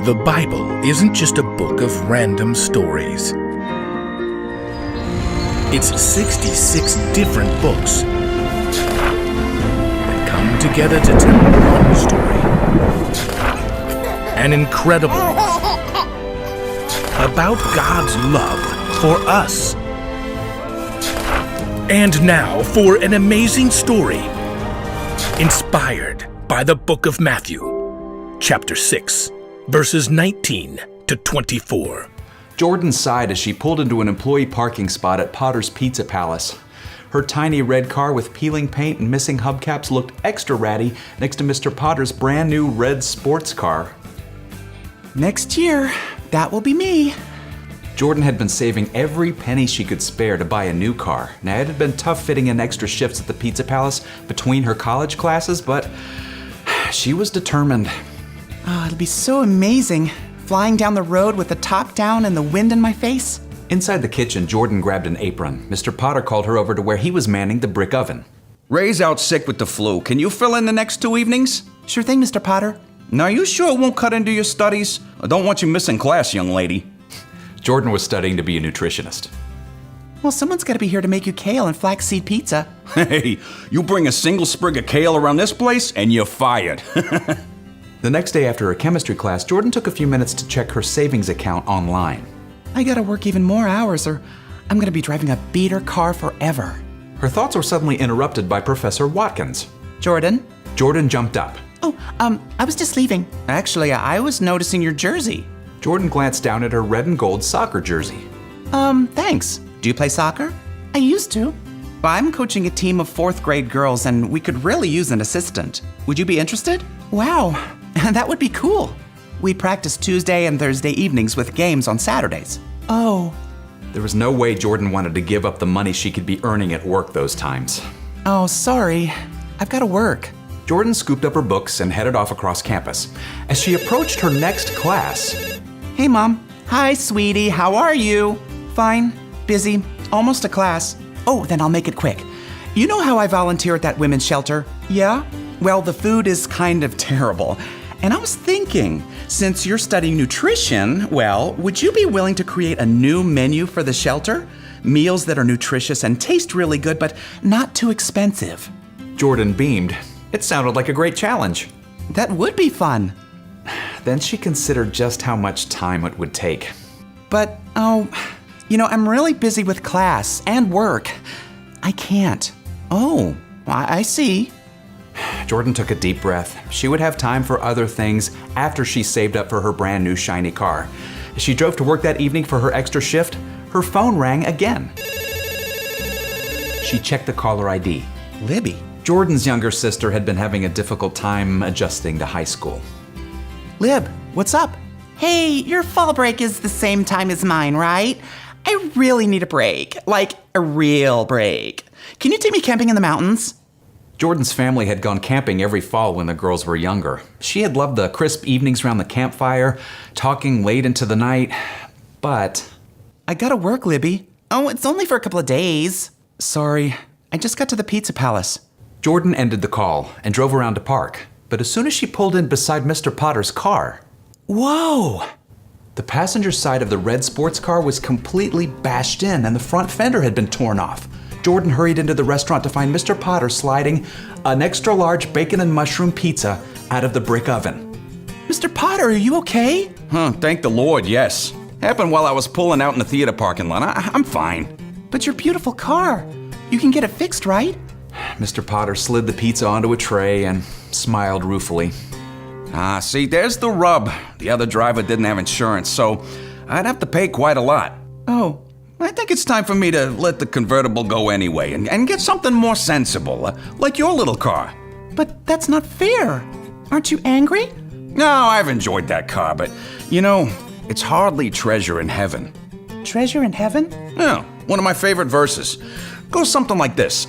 The Bible isn't just a book of random stories. It's 66 different books that come together to tell one story. An incredible one about God's love for us. And now for an amazing story inspired by the book of Matthew, chapter 6, verses 19 to 24. Jordan sighed as she pulled into an employee parking spot at Potter's Pizza Palace. Her tiny red car with peeling paint and missing hubcaps looked extra ratty next to Mr. Potter's brand new red sports car. Next year, that will be me. Jordan had been saving every penny she could spare to buy a new car. Now, it had been tough fitting in extra shifts at the Pizza Palace between her college classes, but she was determined. Oh, it'll be so amazing, flying down the road with the top down and the wind in my face. Inside the kitchen, Jordan grabbed an apron. Mr. Potter called her over to where he was manning the brick oven. Ray's out sick with the flu. Can you fill in the next 2 evenings? Sure thing, Mr. Potter. Now, you sure it won't cut into your studies? I don't want you missing class, young lady. Jordan was studying to be a nutritionist. Well, someone's got to be here to make you kale and flaxseed pizza. Hey, you bring a single sprig of kale around this place and you're fired. The next day after her chemistry class, Jordan took a few minutes to check her savings account online. I gotta work even more hours or I'm gonna be driving a beater car forever. Her thoughts were suddenly interrupted by Professor Watkins. Jordan? Jordan jumped up. Oh, I was just leaving. Actually, I was noticing your jersey. Jordan glanced down at her red and gold soccer jersey. Thanks. Do you play soccer? I used to. I'm coaching a team of 4th grade girls and we could really use an assistant. Would you be interested? Wow, that would be cool. We practice Tuesday and Thursday evenings with games on Saturdays. Oh. There was no way Jordan wanted to give up the money she could be earning at work those times. Oh, sorry. I've got to work. Jordan scooped up her books and headed off across campus. As she approached her next class... Hey, Mom. Hi, sweetie. How are you? Fine. Busy. Almost to class. Oh, then I'll make it quick. You know how I volunteer at that women's shelter? Yeah? Well, the food is kind of terrible. And I was thinking, since you're studying nutrition, well, would you be willing to create a new menu for the shelter? Meals that are nutritious and taste really good, but not too expensive. Jordan beamed. It sounded like a great challenge. That would be fun. Then she considered just how much time it would take. But, I'm really busy with class and work. I can't. Oh, I see. Jordan took a deep breath. She would have time for other things after she saved up for her brand new shiny car. As she drove to work that evening for her extra shift, her phone rang again. She checked the caller ID. Libby. Jordan's younger sister had been having a difficult time adjusting to high school. Lib, what's up? Hey, your fall break is the same time as mine, right? I really need a break. Like, a real break. Can you take me camping in the mountains? Jordan's family had gone camping every fall when the girls were younger. She had loved the crisp evenings around the campfire, talking late into the night, but... I gotta work, Libby. Oh, it's only for a couple of days. Sorry, I just got to the Pizza Palace. Jordan ended the call and drove around to park. But as soon as she pulled in beside Mr. Potter's car... Whoa! The passenger side of the red sports car was completely bashed in and the front fender had been torn off. Jordan hurried into the restaurant to find Mr. Potter sliding an extra large bacon and mushroom pizza out of the brick oven. Mr. Potter, are you okay? Thank the Lord, yes. Happened while I was pulling out in the theater parking lot. I'm fine. But your beautiful car. You can get it fixed, right? Mr. Potter slid the pizza onto a tray and smiled ruefully. See, there's the rub. The other driver didn't have insurance, so I'd have to pay quite a lot. Oh. I think it's time for me to let the convertible go anyway and get something more sensible, like your little car. But that's not fair. Aren't you angry? No, I've enjoyed that car, but, it's hardly treasure in heaven. Treasure in heaven? Yeah, one of my favorite verses. Goes something like this.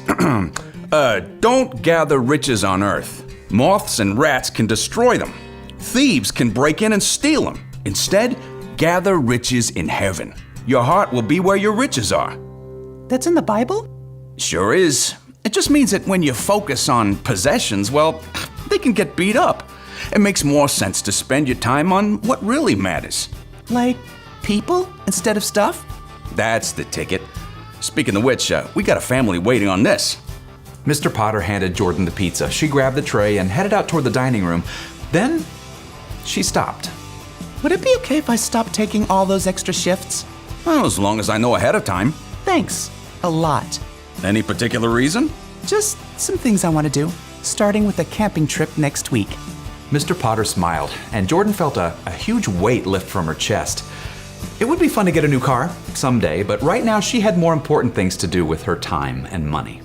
Don't gather riches on earth. Moths and rats can destroy them. Thieves can break in and steal them. Instead, gather riches in heaven. Your heart will be where your riches are. That's in the Bible? Sure is. It just means that when you focus on possessions, well, they can get beat up. It makes more sense to spend your time on what really matters. Like people instead of stuff? That's the ticket. Speaking of which, we got a family waiting on this. Mr. Potter handed Jordan the pizza. She grabbed the tray and headed out toward the dining room. Then she stopped. Would it be okay if I stopped taking all those extra shifts? Well, as long as I know ahead of time. Thanks. A lot. Any particular reason? Just some things I want to do, starting with a camping trip next week. Mr. Potter smiled, and Jordan felt a huge weight lift from her chest. It would be fun to get a new car someday, but right now she had more important things to do with her time and money.